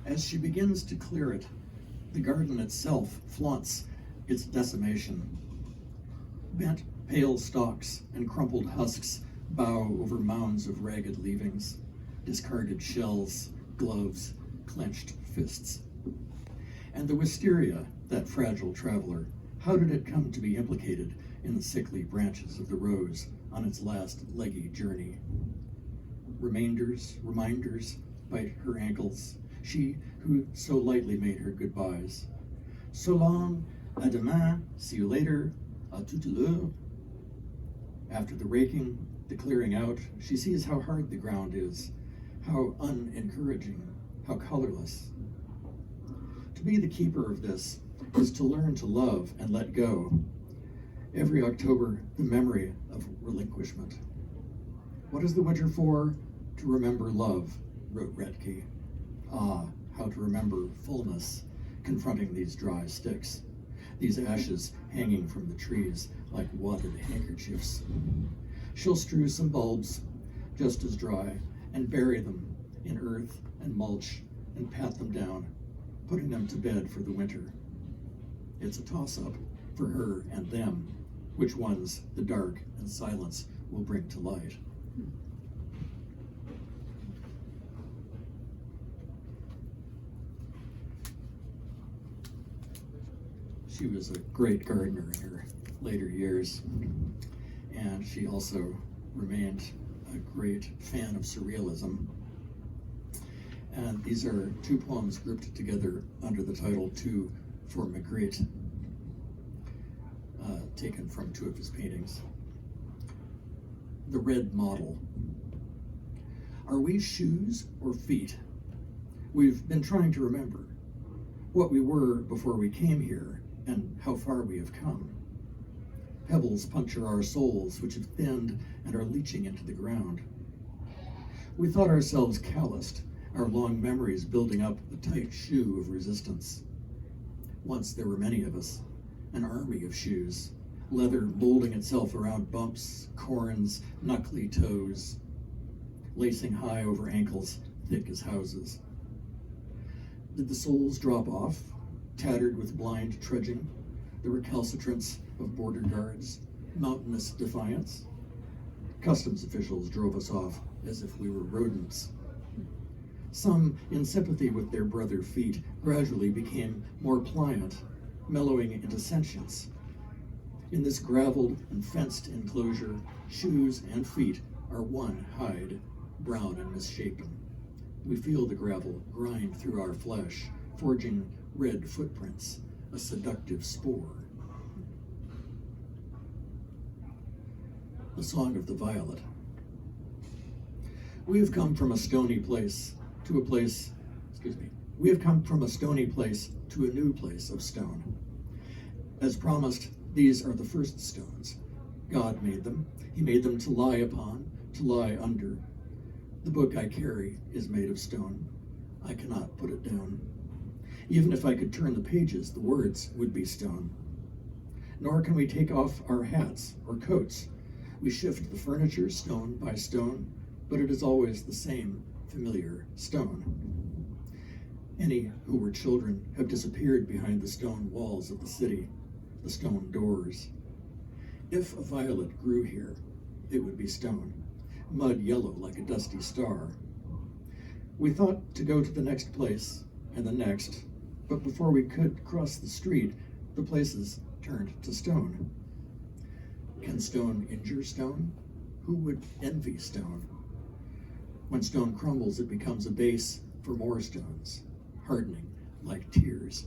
As she begins to clear it, the garden itself flaunts its decimation. Bent, pale stalks and crumpled husks bow over mounds of ragged leavings, discarded shells, gloves, clenched fists. And the wisteria, that fragile traveler, how did it come to be implicated in the sickly branches of the rose on its last leggy journey? Reminders bite her ankles, she who so lightly made her goodbyes. So long, à demain, see you later, à tout à l'heure. After the raking, the clearing out, she sees how hard the ground is, how unencouraging, how colorless. To be the keeper of this is to learn to love and let go. Every October, the memory of relinquishment. What is the winter for? To remember love, wrote Retke. Ah, how to remember fullness, confronting these dry sticks, these ashes hanging from the trees like wadded handkerchiefs. She'll strew some bulbs, just as dry, and bury them in earth and mulch and pat them down, putting them to bed for the winter. It's a toss-up for her and them, which ones the dark and silence will bring to light. She was a great gardener in her later years, and she also remained a great fan of surrealism. And these are two poems grouped together under the title Two for Magritte, taken from two of his paintings. The Red Model. Are we shoes or feet? We've been trying to remember what we were before we came here and how far we have come. Pebbles puncture our souls, which have thinned and are leaching into the ground. We thought ourselves calloused, our long memories building up a tight shoe of resistance. Once there were many of us, an army of shoes, leather molding itself around bumps, corns, knuckly toes, lacing high over ankles thick as houses. Did the soles drop off, tattered with blind trudging, the recalcitrance of border guards, mountainous defiance? Customs officials drove us off as if we were rodents. Some, in sympathy with their brother feet, gradually became more pliant, mellowing into sentience. In this graveled and fenced enclosure, shoes and feet are one hide, brown and misshapen. We feel the gravel grind through our flesh, forging red footprints, a seductive spore. The Song of the Violet. We have come from a stony place to a place, we have come from a stony place to a new place of stone. As promised, these are the first stones. God made them. He made them to lie upon, to lie under. The book I carry is made of stone. I cannot put it down. Even if I could turn the pages, the words would be stone. Nor can we take off our hats or coats. We shift the furniture stone by stone, but it is always the same familiar stone. Any who were children have disappeared behind the stone walls of the city, the stone doors. If a violet grew here, it would be stone, mud yellow like a dusty star. We thought to go to the next place and the next, but before we could cross the street, the places turned to stone. Can stone injure stone? Who would envy stone? When stone crumbles, it becomes a base for more stones, hardening like tears.